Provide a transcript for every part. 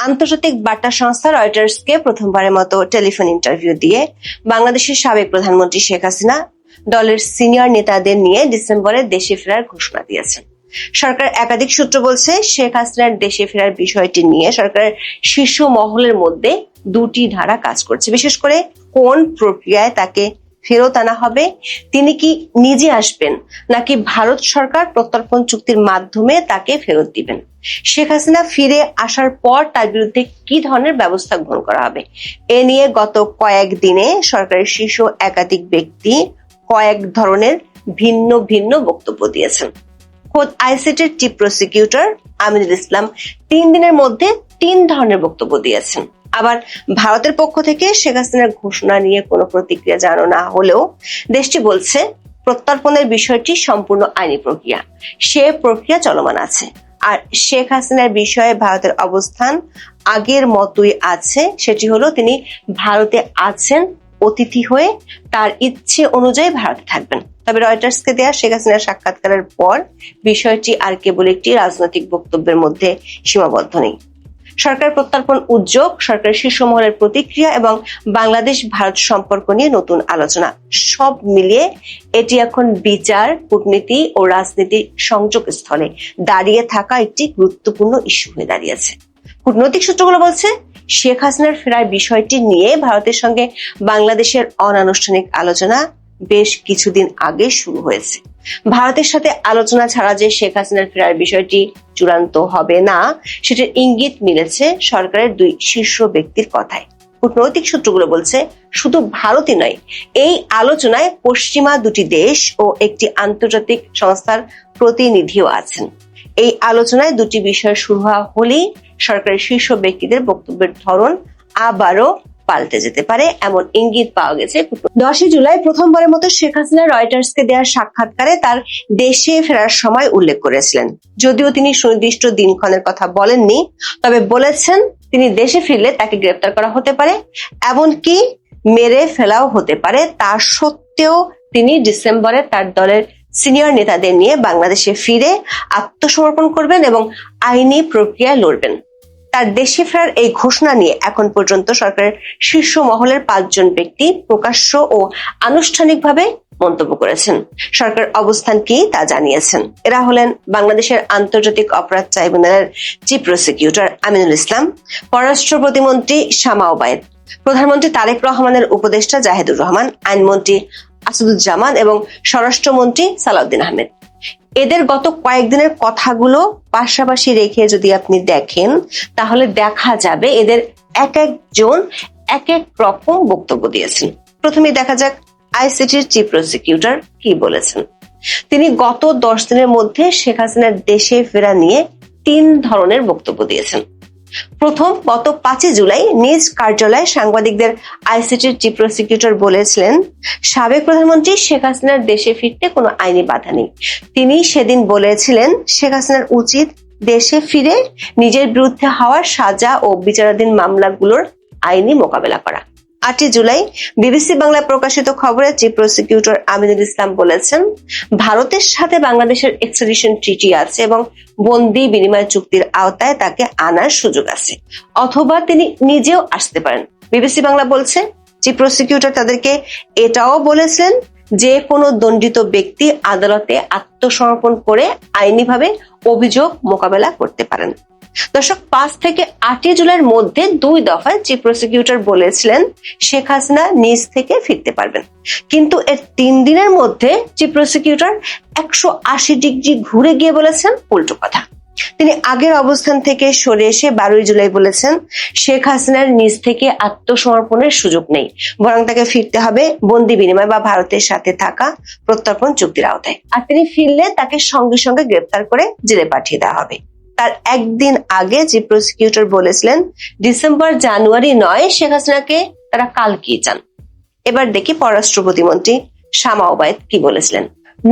আন্তর্জাতিক বার্তা সংস্থা রয়টার্সকে প্রথমবারের মতো টেলিফোন ইন্টারভিউ দিয়ে বাংলাদেশের সাবেক প্রধানমন্ত্রী শেখ হাসিনা দলের সিনিয়র নেতাদের নিয়ে ডিসেম্বরে দেশে ফেরার ঘোষণা দিয়েছেন। সরকার একাধিক সূত্র বলছে, শেখ হাসিনার দেশে ফেরার বিষয়টি নিয়ে সরকারের শীর্ষ মহলের মধ্যে দুটি ধারা কাজ করছে। বিশেষ করে কোন প্রক্রিয়ায় তাকে ফেরত আনা হবে, তিনি কি নিজে আসবেন নাকি ভারত সরকার প্রত্যর্পণ চুক্তির মাধ্যমে তাকে ফেরত দিবেন, শেখ হাসিনা ফিরে আসার পর তার বিরুদ্ধে কি ধরনের ব্যবস্থা গ্রহণ করা হবে, এ নিয়ে গত কয়েকদিনে সরকারের শীর্ষ একাধিক ব্যক্তি কয়েক ধরনের ভিন্ন ভিন্ন বক্তব্য দিয়েছেন। খোদ আইসিটির চিফ প্রসিকিউটর আমিনুল ইসলাম 3 দিনের মধ্যে 3 ধরনের বক্তব্য দিয়েছেন। আবার ভারতের পক্ষ থেকে শেখ হাসিনার ঘোষণা নিয়ে কোনো প্রতিক্রিয়া জানানো না হলেও দেশটি বলছে প্রত্যর্পণের বিষয়টি সম্পূর্ণ আইনি প্রক্রিয়া, সে প্রক্রিয়া চলমান আছে। আর শেখ হাসিনার বিষয়ে ভারতের অবস্থান আগের মতোই আছে, সেটি হলো তিনি ভারতে আছেন অতিথি হয়ে, তার ইচ্ছে অনুযায়ী ভারতে থাকবেন। তবে রয়টার্সকে দেয়া শেখ হাসিনার সাক্ষাৎকারের পর বিষয়টি আর কেবল একটি রাজনৈতিক বক্তব্যের মধ্যে সীমাবদ্ধ নেই। সরকার প্রত্যর্পণ উদ্যোগ, সরকারের শীর্ষ মহলের প্রতিক্রিয়া এবং বাংলাদেশ ভারত সম্পর্ক নিয়ে নতুন আলোচনা, সব মিলিয়ে এটি এখন বিচার, কূটনীতি ও রাজনীতির সংযোগ স্থলে দাঁড়িয়ে থাকা একটি গুরুত্বপূর্ণ ইস্যু হয়ে দাঁড়িয়েছে। কূটনৈতিক সূত্রগুলো বলছে, শেখ হাসিনার ফেরার বিষয়টি নিয়ে ভারতের সঙ্গে বাংলাদেশের অনানুষ্ঠানিক আলোচনা বেশ কিছুদিন আগে শুরু হয়েছে। ভারতের সাথে আলোচনা ছাড়া যে শেখ হাসিনার ফেরার বিষয়টি চূড়ান্ত হবে না, সেটার ইঙ্গিত মিলেছে সরকারের 2 শীর্ষ ব্যক্তির কথায়। কূটনৈতিক সূত্রগুলো বলছে, শুধু ভারতই নয়, এই আলোচনায় পশ্চিমা 2টি দেশ ও একটি আন্তর্জাতিক সংস্থার প্রতিনিধিও আছেন। এই আলোচনায় 2টি বিষয় শুরু হওয়া হলেই সরকারের শীর্ষ ব্যক্তিদের বক্তব্যের ধরন আবারও পাল্টে যেতে পারে, এমন ইঙ্গিত পাওয়া গেছে। 10 জুলাই প্রথমবারের মতো শেখ হাসিনা রয়টার্সকে দেওয়া সাক্ষাৎকারে তার দেশে ফেরার সময় উল্লেখ করেছিলেন। যদিও তিনি সুনির্দিষ্ট দিনক্ষণের কথা বলেননি, তবে বলেছেন তিনি দেশে ফিরলে তাকে গ্রেফতার করা হতে পারে, এমনকি মেরে ফেলাও হতে পারে। তা সত্ত্বেও তিনি ডিসেম্বরে তার দলের সিনিয়র নেতাদের নিয়ে বাংলাদেশে ফিরে আত্মসমর্পণ করবেন এবং আইনি প্রক্রিয়ায় লড়বেন। তার দেশে ফেরার এই ঘোষণা নিয়ে এখন পর্যন্ত সরকারের শীর্ষ মহলের 5 জন ব্যক্তি প্রকাশ্য ও আনুষ্ঠানিকভাবে মন্তব্য করেছেন, সরকার অবস্থান কি তা জানিয়েছেন। এরা হলেন বাংলাদেশের আন্তর্জাতিক অপরাধ ট্রাইব্যুনালের চিফ প্রসিকিউটর আমিনুল ইসলাম, পররাষ্ট্র প্রতিমন্ত্রী শামা ওবায়েদ, প্রধানমন্ত্রী তারেক রহমানের উপদেষ্টা জাহিদুর রহমান, আইনমন্ত্রী আসাদুজ্জামান এবং স্বরাষ্ট্রমন্ত্রী সালাউদ্দিন আহমেদ। এদের গত কয়েকদিনের কথাগুলো পাশাপাশি রেখে যদি আপনি দেখেন, তাহলে দেখা যাবে এদের এক একজন এক এক রকম বক্তব্য দিয়েছেন। প্রথমে দেখা যাক আইসিটির চিফ প্রসিকিউটর কি বলেছেন। তিনি গত 10 দিনের মধ্যে শেখ হাসিনার দেশে ফেরা নিয়ে 3 ধরনের বক্তব্য দিয়েছেন। প্রথম, গত 5 জুলাই নিজ কার্যালয়ে সাংবাদিকদের আইসিটির চিফ প্রসিকিউটর বলেছিলেন, সাবেক প্রধানমন্ত্রী শেখ হাসিনার দেশে ফিরতে কোনো আইনি বাধা নেই। তিনি সেদিন বলেছিলেন, শেখ হাসিনার উচিত দেশে ফিরে নিজের বিরুদ্ধে হওয়া সাজা ও বিচারাধীন মামলাগুলোর আইনি মোকাবেলা করা। 8 জুলাই বিবিসি বাংলায় প্রকাশিত খবরে চিফ প্রসিকিউটর আমিনুল ইসলাম বলেছেন, ভারতের সাথে বাংলাদেশের এক্সট্রাডিশন ট্রিটি আছে এবং বন্দি বিনিময় চুক্তির আওতায় তাকে আনার সুযোগ আছে, অথবা তিনি নিজেও আসতে পারেন। বিবিসি বাংলা বলছে, চিফ প্রসিকিউটর তাদেরকে এটাও বলেছেন যে কোনো দণ্ডিত ব্যক্তি আদালতে আত্মসমর্পণ করে আইনিভাবে অভিযোগ মোকাবেলা করতে পারেন। দর্শক, 5 থেকে 8 জুলাইয়ের মধ্যে 2 দফায় চিফ প্রসিকিউটর বলেছিলেন শেখ হাসিনা নিজ থেকে ফিরতে পারবেন, কিন্তু এর 3 দিনের মধ্যে চিফ প্রসিকিউটর 180 ডিগ্রি ঘুরে গিয়ে বলেছেন উল্টো কথা। তিনি আগের অবস্থান থেকে সরে এসে 12 জুলাই বলেছেন, শেখ হাসিনার নিজ থেকে আত্মসমর্পণের সুযোগ নেই, বরং তাকে ফিরতে হবে বন্দি বিনিময় বা ভারতের সাথে থাকা প্রত্যর্পণ চুক্তির আওতায়, আর তিনি ফিরলে তাকে সঙ্গে সঙ্গে গ্রেফতার করে জেলে পাঠিয়ে দেওয়া হবে। তার একদিন আগে চিফ প্রসিকিউটর বলেছিলেন, ডিসেম্বর জানুয়ারি নয়, শেখ হাসিনাকে তারা কালকেই চান। এবার দেখি পররাষ্ট্র প্রতিমন্ত্রী শামা ওবায়েদ কি বলেছিলেন।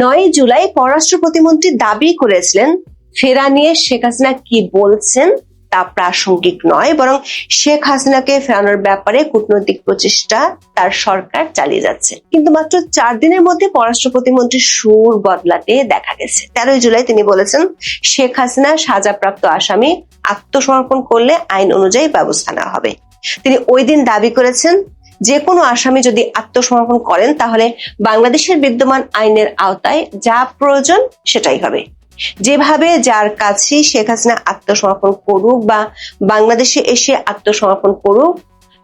9 জুলাই পররাষ্ট্র প্রতিমন্ত্রী দাবি করেছিলেন, ফেরা নিয়ে শেখ হাসিনা কি বলছেন তা প্রাসঙ্গিক নয়, বরং শেখ হাসিনাকে ফেরানোর ব্যাপারে কূটনৈতিক প্রচেষ্টা তার সরকার চালিয়ে যাচ্ছে। কিন্তু মাত্র 4 দিনের মধ্যে পররাষ্ট্র প্রতিমন্ত্রীর সুর বদলাতে দেখা গেছে। 13 জুলাই তিনি বলেছেন, শেখ হাসিনা সাজাপ্রাপ্ত আসামি আত্মসমর্পণ করলে আইন অনুযায়ী ব্যবস্থা নেওয়া হবে। তিনি ওই দিন দাবি করেছেন, যে কোনো আসামি যদি আত্মসমর্পণ করেন তাহলে বাংলাদেশের বিদ্যমান আইনের আওতায় যা প্রয়োজন সেটাই হবে। যেভাবে যার কাছে শেখ হাসিনা আত্মসমর্পণ করুক বা বাংলাদেশে এসে আত্মসমর্পণ করুক,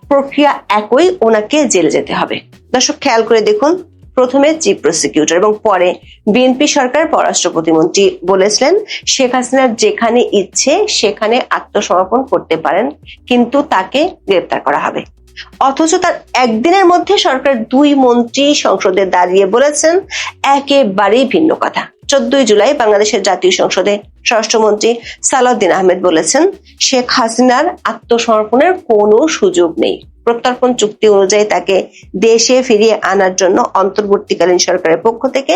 প্রক্রিয়া একই, ওনাকে জেলে যেতে হবে। দর্শক খেয়াল করে দেখুন, প্রথমে চিফ প্রসিকিউটর এবং পরে বিএনপি সরকার পররাষ্ট্র প্রতিমন্ত্রী বলেছিলেন শেখ হাসিনার যেখানে ইচ্ছে সেখানে আত্মসমর্পণ করতে পারেন, কিন্তু তাকে গ্রেপ্তার করা হবে। অথচ তার একদিনের মধ্যে সরকার 2 মন্ত্রী সংসদে দাঁড়িয়ে বলেছেন একেবারেই ভিন্ন কথা। 14 জুলাই বাংলাদেশের জাতীয় সংসদে স্বরাষ্ট্রমন্ত্রী সালাউদ্দিন আহমেদ বলেছেন, শেখ হাসিনার আত্মসমর্পণের কোনো সুযোগ নেই। প্রত্যর্পণ চুক্তি অনুযায়ী তাকে দেশে ফিরিয়ে আনার জন্য অন্তর্বর্তীকালীন সরকারের পক্ষ থেকে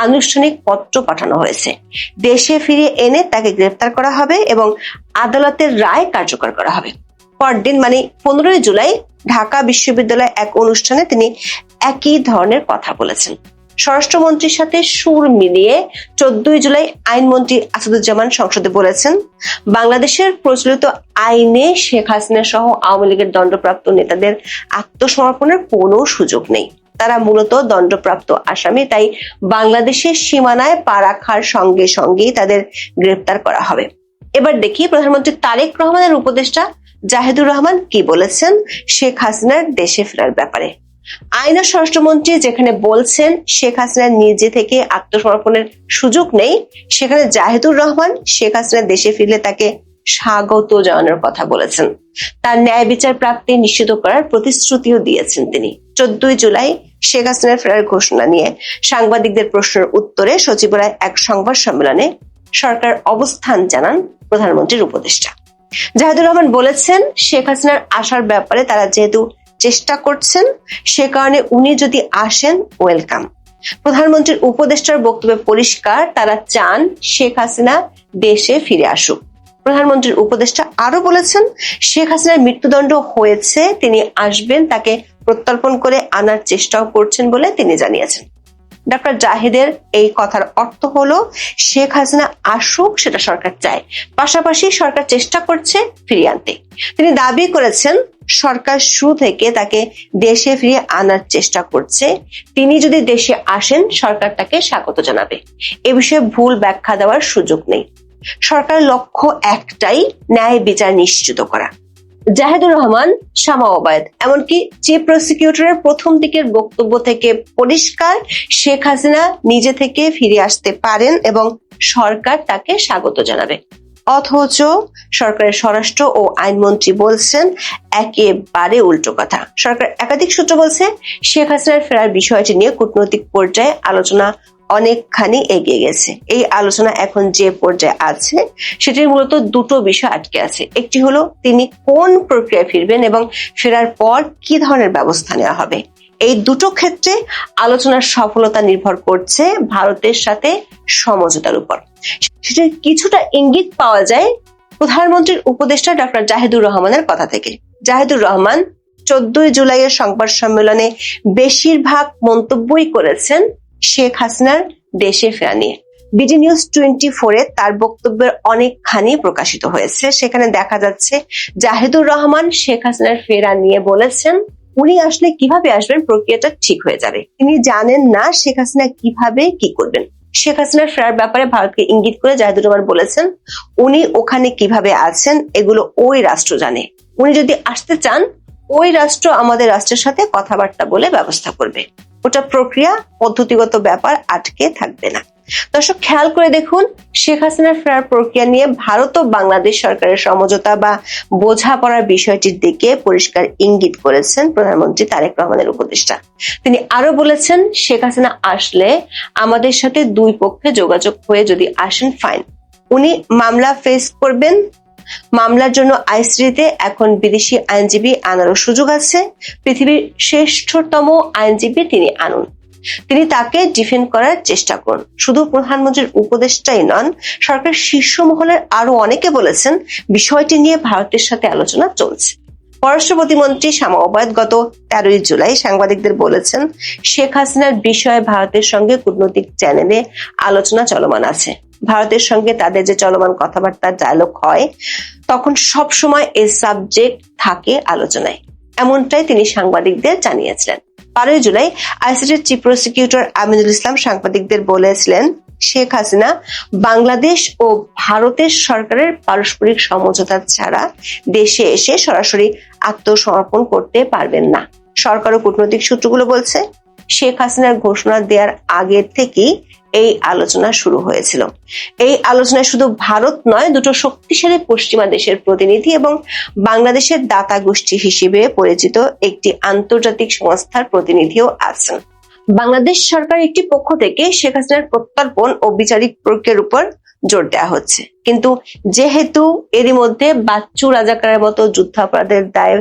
আনুষ্ঠানিক পত্র পাঠানো হয়েছে। দেশে ফিরিয়ে এনে তাকে গ্রেফতার করা হবে এবং আদালতের রায় কার্যকর করা হবে। পরদিন মানে 15 জুলাই ঢাকা বিশ্ববিদ্যালয়ে এক অনুষ্ঠানে তিনি একই ধরনের কথা বলেছেন। স্বরাষ্ট্রমন্ত্রীর সাথে সুর মিলিয়ে 14 জুলাই আইনমন্ত্রী আসাদুজ্জামান সংসদে বলেছেন, বাংলাদেশের প্রচলিত আইনে শেখ হাসিনা সহ আওয়ামী লীগের দণ্ডপ্রাপ্ত নেতাদের আত্মসমর্পণের কোনো সুযোগ নেই। তারা মূলত দণ্ডপ্রাপ্ত আসামি, তাই বাংলাদেশের সীমানায় পা রাখার সঙ্গে সঙ্গেই তাদের গ্রেপ্তার করা হবে। এবার দেখি প্রধানমন্ত্রী তারেক রহমানের উপদেষ্টা জাহিদুর রহমান কি বলেছেন শেখ হাসিনার দেশে ফেরার ব্যাপারে। আইন ও স্বরাষ্ট্রমন্ত্রী যেখানে বলছেন শেখ হাসিনার নিজে থেকে আত্মসমর্পণের সুযোগ নেই, সেখানে জাহিদুর রহমান শেখ হাসিনা দেশে ফিরলে তাকে স্বাগত জানানোর কথা বলেছেন। তার ন্যায় বিচার প্রাপ্তি নিশ্চিত করার প্রতিশ্রুতিও দিয়েছেন তিনি। 14 জুলাই শেখ হাসিনার ফেরার ঘোষণা নিয়ে সাংবাদিকদের প্রশ্নের উত্তরে সচিবালয়ে এক সংবাদ সম্মেলনে সরকার অবস্থান জানান প্রধানমন্ত্রীর উপদেষ্টা। জাহিদুর রহমান বলেছেন, শেখ হাসিনার আসার ব্যাপারে তারা যেহেতু চেষ্টা করছেন, সে কারণে উনি যদি আসেন ওয়েলকাম। প্রধানমন্ত্রীর উপদেষ্টার বক্তব্যে পরিষ্কার, তারা চান শেখ হাসিনা দেশে ফিরে আসুক। প্রধানমন্ত্রীর উপদেষ্টা আরো বলেছেন, শেখ হাসিনার মৃত্যুদণ্ড হয়েছে, তিনি আসবেন, তাকে প্রত্যর্পণ করে আনার চেষ্টাও করছেন বলে তিনি জানিয়েছেন। ডক্টর জাহিদের এই কথার অর্থ হলো শেখ হাসিনা আসুক সেটা সরকার চায়, পাশাপাশি সরকার চেষ্টা করছে ফিরিয়ে আনতে। তিনি দাবি করেছেন সরকার শুরু থেকে তাকে দেশে ফিরিয়ে আনার চেষ্টা করছে, তিনি যদি দেশে আসেন সরকার তাকে স্বাগত জানাবে। এ বিষয়ে ভুল ব্যাখ্যা দেওয়ার সুযোগ নেই। সরকারের লক্ষ্য একটাই, ন্যায় বিচার নিশ্চিত করা। জাহিদুর রহমান, শামা ওবায়েদ, এমনকি চিফ প্রসিকিউটরের প্রথম দিকের বক্তব্য থেকে পরিষ্কার শেখ হাসিনা নিজে থেকে ফিরে আসতে পারেন এবং সরকার তাকে স্বাগত জানাবে। অথচ সরকারের স্বরাষ্ট্র ও আইনমন্ত্রী বলছেন একেবারে উল্টো কথা। সরকার একাধিক সূত্র বলছে শেখ হাসিনার ফেরার বিষয়টি নিয়ে কূটনৈতিক পর্যায়ে আলোচনা অনেকখানি এগিয়ে গেছে। এই আলোচনা এখন যে পর্যায়ে আছে সেটির মূলত 2টো বিষয় আটকে আছে। একটি হলো তিনি কোন প্রক্রিয়ায় ফিরবেন এবং ফেরার পর কি ধরনের ব্যবস্থা নেওয়া হবে। এই 2টো ক্ষেত্রে আলোচনার সফলতা নির্ভর করছে ভারতের সাথে সমঝোতার উপর। সেটির কিছুটা ইঙ্গিত পাওয়া যায় প্রধানমন্ত্রীর উপদেষ্টা ডক্টর জাহিদুর রহমানের কথা থেকে। জাহিদুর রহমান 14 জুলাইয়ের সংবাদ সম্মেলনে বেশিরভাগ মন্তব্যই করেছেন শেখ হাসিনার দেশে ফেরা নিয়ে। বিডি নিউজ 24-এ তার বক্তব্যের অনেকখানি প্রকাশিত হয়েছে। সেখানে দেখা যাচ্ছে জাহিদুর রহমান শেখ হাসিনার ফেরা নিয়ে বলেছেন, উনি আসলে কিভাবে আসবেন প্রক্রিয়াটা ঠিক হয়ে যাবে। তিনি জানেন না শেখ হাসিনা কিভাবে কি করবেন। শেখ হাসিনার ফেরার ব্যাপারে ভারতকে ইঙ্গিত করে জাহিদুর রহমান বলেছেন, উনি ওখানে কিভাবে আছেন এগুলো ওই রাষ্ট্র জানে। উনি যদি আসতে চান ওই রাষ্ট্র আমাদের রাষ্ট্রের সাথে কথাবার্তা বলে ব্যবস্থা করবে। ওটা প্রক্রিয়া, পদ্ধতিগত ব্যাপার, আটকে থাকবে না। দর্শক খেয়াল করে দেখুন, শেখ হাসিনার ফেরার প্রক্রিয়া নিয়ে ভারত ও বাংলাদেশ সরকারের সমঝোতা বা বোঝাপড়ার বিষয়টির দিকে পরিষ্কার ইঙ্গিত করেছেন প্রধানমন্ত্রী তারেক রহমানের উপদেষ্টা। তিনি আরো বলেছেন, শেখ হাসিনা আসলে আমাদের সাথে 2 পক্ষে যোগাযোগ হয়ে যদি আসেন ফাইন, উনি মামলা ফেস করবেন। মামলার জন্য আইসিটিতে এখন বিদেশি আইনজীবী আনারও সুযোগ আছে। পৃথিবীর শ্রেষ্ঠতম আইনজীবী তিনি আনুন। তিনি তাকে ডিফেন্ড করার চেষ্টা করুন। শুধু প্রধানমন্ত্রীর উপদেষ্টাই নন, সরকারের শীর্ষ মহলের আরো অনেকে বলেছেন বিষয়টি নিয়ে ভারতের সাথে আলোচনা চলছে। পররাষ্ট্র প্রতিমন্ত্রী শামা ওবায়দ গত 13 জুলাই সাংবাদিকদের বলেছেন, শেখ হাসিনার বিষয়ে ভারতের সঙ্গে কূটনৈতিক চ্যানেলে আলোচনা চলমান আছে। ভারতের সঙ্গে তাদের যে চলমান কথাবার্তা ডায়ালগ হয়, তখন সব সময় এই সাবজেক্ট থাকে আলোচনায়, এমনটাই তিনি সাংবাদিকদের জানিয়েছিলেন। 12 জুলাই আইসিটির চিফ প্রসিকিউটর আমিনুল ইসলাম সাংবাদিকদের বলেছিলেন, শেখ হাসিনা বাংলাদেশ ও ভারতের সরকারের পারস্পরিক সমঝোতা ছাড়া দেশে এসে সরাসরি আত্মসমর্পণ করতে পারবেন না। সরকার ও কূটনৈতিক সূত্রগুলো বলছে, শেখ হাসিনার ঘোষণা দেওয়ার আগে থেকেই এই আলোচনা শুরু হয়েছিল। এই আলোচনায় শুধু ভারত নয়, দুটো শক্তিশালী পশ্চিমা দেশের প্রতিনিধি এবং বাংলাদেশের দাতা গোষ্ঠী হিসেবে পরিচিত একটি আন্তর্জাতিক সংস্থার প্রতিনিধিও আছেন। বাংলাদেশ সরকার একটি পক্ষ থেকে শেখ হাসিনার প্রত্যর্পণ ও বিচারিক প্রক্রিয়ার উপর জোর দেওয়া হচ্ছে, কিন্তু যেহেতু এরই মধ্যে বাচ্চু রাজাকারের মতো যুদ্ধাপরাধের দায়ে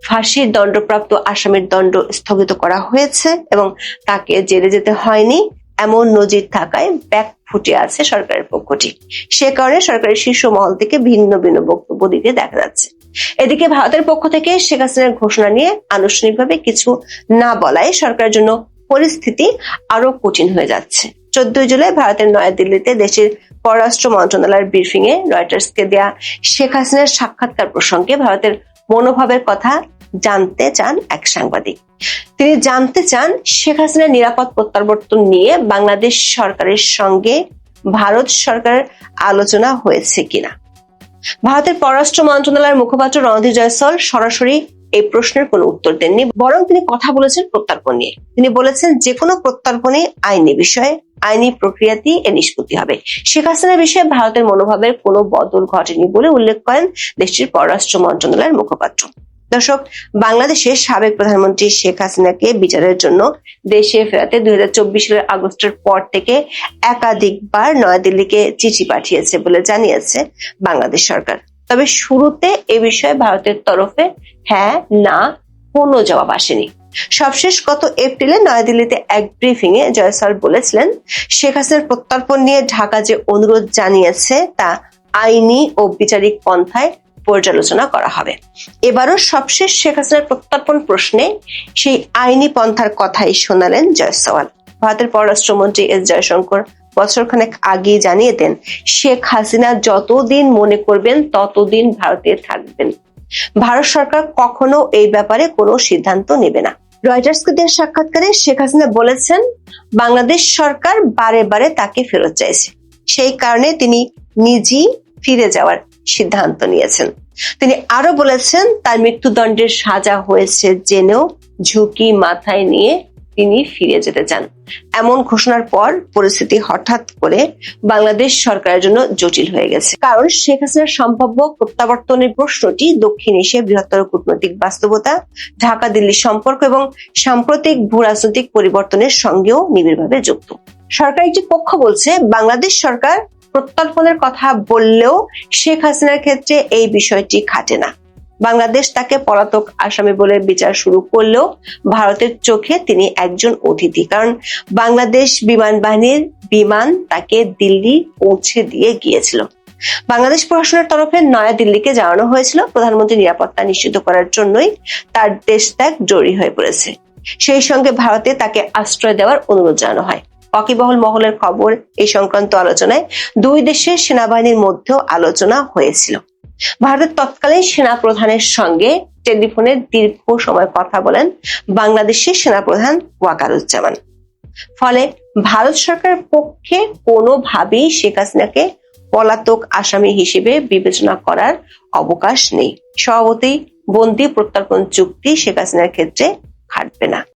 ফাঁসির দণ্ডপ্রাপ্ত আসামির দণ্ড স্থগিত করা হয়েছে এবং তাকে জেলে যেতে হয়নি, এমন নজির থাকায় ব্যাক ফুটে আছে সরকারের পক্ষটি। সে কারণে সরকারের শীর্ষ মহল থেকে ভিন্ন ভিন্ন বক্তব্য দিতে দেখা যাচ্ছে। এদিকে ভারতের পক্ষ থেকে শেখ হাসিনার ঘোষণা নিয়ে আনুষ্ঠানিকভাবে কিছু না বলায় সরকারের জন্য পরিস্থিতি আরো কঠিন হয়ে যাচ্ছে। 14 জুলাই ভারতের নয়াদিল্লিতে দেশের পররাষ্ট্র মন্ত্রণালয়ের ব্রিফিং এ রয়টার্সকে দেয়া শেখ হাসিনার সাক্ষাৎকার প্রসঙ্গে ভারতের মনোভাবের কথা জানতে চান এক সাংবাদিক। তিনি জানতে চান, শেখ হাসিনার নিরাপদ প্রত্যাবর্তন নিয়ে বাংলাদেশ সরকারের সঙ্গে ভারত সরকারের আলোচনা হয়েছে কিনা। ভারতের পররাষ্ট্র মন্ত্রণালয়ের মুখপাত্র রণধীর জয়সওয়াল সরাসরি এই প্রশ্নের কোনো উত্তর দেননি, বরং তিনি কথা বলেছেন প্রত্যর্পণ নিয়ে। তিনি বলেছেন, যে কোনো প্রত্যর্পণে আইনি বিষয়ে আইনি প্রক্রিয়াতেই এর নিষ্পত্তি হবে। শেখ হাসিনার বিষয়ে ভারতের মনোভাবের কোনো বদল ঘটেনি বলে উল্লেখ করেন দেশটির পররাষ্ট্র মন্ত্রণালয়ের মুখপাত্র। দর্শক, বাংলাদেশের সাবেক প্রধানমন্ত্রী শেখ হাসিনাকে বিচারের জন্য দেশে ফেরাতে 2024 সালের আগস্টের পর থেকে একাধিকবার নয়াদিল্লিকে চিঠি পাঠিয়েছে বলে জানিয়েছে বাংলাদেশ সরকার। তবে শুরুতে এ বিষয়ে ভারতের তরফে হ্যাঁ না কোনো জবাব আসেনি। সবশেষ গত এপ্রিলে নয়াদিল্লিতে এক ব্রিফিং এ জয়সওয়াল বলেছিলেন, শেখ হাসিনার প্রত্যর্পণ নিয়ে ঢাকা যে অনুরোধ জানিয়েছে তা আইনি ও বিচারিক পন্থায় পর্যালোচনা করা হবে। এবারও সবশেষ শেখ হাসিনার প্রত্যর্পণ প্রশ্নে সেই আইনি পন্থার কথাই শোনালেন জয়সওয়াল। ভারতের পররাষ্ট্রমন্ত্রী এস জয়শঙ্কর বছরখানেক আগে জানিয়ে দেন, শেখ হাসিনা যতদিন মনে করবেন ততদিন ভারতে থাকবেন। ভারত সরকার কখনো এই ব্যাপারে কোনো সিদ্ধান্ত নেবে না। রয়টার্সকে দেওয়া সাক্ষাৎকারে শেখ হাসিনা বলেছেন, বাংলাদেশ সরকার বারে বারে তাকে ফেরত চাইছে, সেই কারণে তিনি নিজেই ফিরে যাওয়ার সিদ্ধান্ত নিয়েছেন। তিনি আরো বলেছেন, তার মৃত্যুদণ্ডের সাজা হয়েছে জেনেও ঝুঁকি মাথায় নিয়ে তিনি ফিরে যেতে চান। এমন ঘোষণার পর পরিস্থিতি হঠাৎ করে বাংলাদেশ সরকারের জন্য জটিল হয়ে গেছে, কারণ শেখ হাসিনার সম্ভাব্য প্রত্যাবর্তনের প্রশ্নটি দক্ষিণ এশিয়ার বৃহত্তর কূটনৈতিক বাস্তবতা, ঢাকা দিল্লি সম্পর্ক এবং সাম্প্রতিক ভূরাজনৈতিক পরিবর্তনের সঙ্গেও নিবিড়ভাবে যুক্ত। সরকার একটি পক্ষ বলছে, বাংলাদেশ সরকার প্রত্যর্পণের কথা বললেও শেখ হাসিনার ক্ষেত্রে এই বিষয়টি খাটে না। বাংলাদেশ তাকে পলাতক আসামি বলে বিচার শুরু করলেও ভারতের চোখে তিনি একজন অতিথি, কারণ বাংলাদেশ বিমান বাহিনীর বিমান তাকে দিল্লি পৌঁছে দিয়ে গিয়েছিল। বাংলাদেশ প্রশাসনের তরফে নয়াদিল্লিকে জানানো হয়েছিল, প্রধানমন্ত্রী নিরাপত্তা নিশ্চিত করার জন্যই তার দেশ ত্যাগ জরুরি হয়ে পড়েছে। সেই সঙ্গে ভারতে তাকে আশ্রয় দেওয়ার অনুরোধ জানানো হয়। ওয়াকিবহল মহলের খবর, এই সংক্রান্ত আলোচনায় দুই দেশের সেনাবাহিনীর মধ্যেও আলোচনা হয়েছিল। ভারতের তৎকালীন সেনা প্রধানের সঙ্গে টেলিফোনে দীর্ঘ সময় কথা বলেন বাংলাদেশের সেনাপ্রধান ওয়াকারুজ্জামান। ফলে ভারত সরকারের পক্ষে কোনোভাবেই শেখ হাসিনাকে পলাতক আসামি হিসেবে বিবেচনা করার অবকাশ নেই। স্বভাবতই বন্দি প্রত্যর্পণ চুক্তি শেখ হাসিনার ক্ষেত্রে খাটবে না।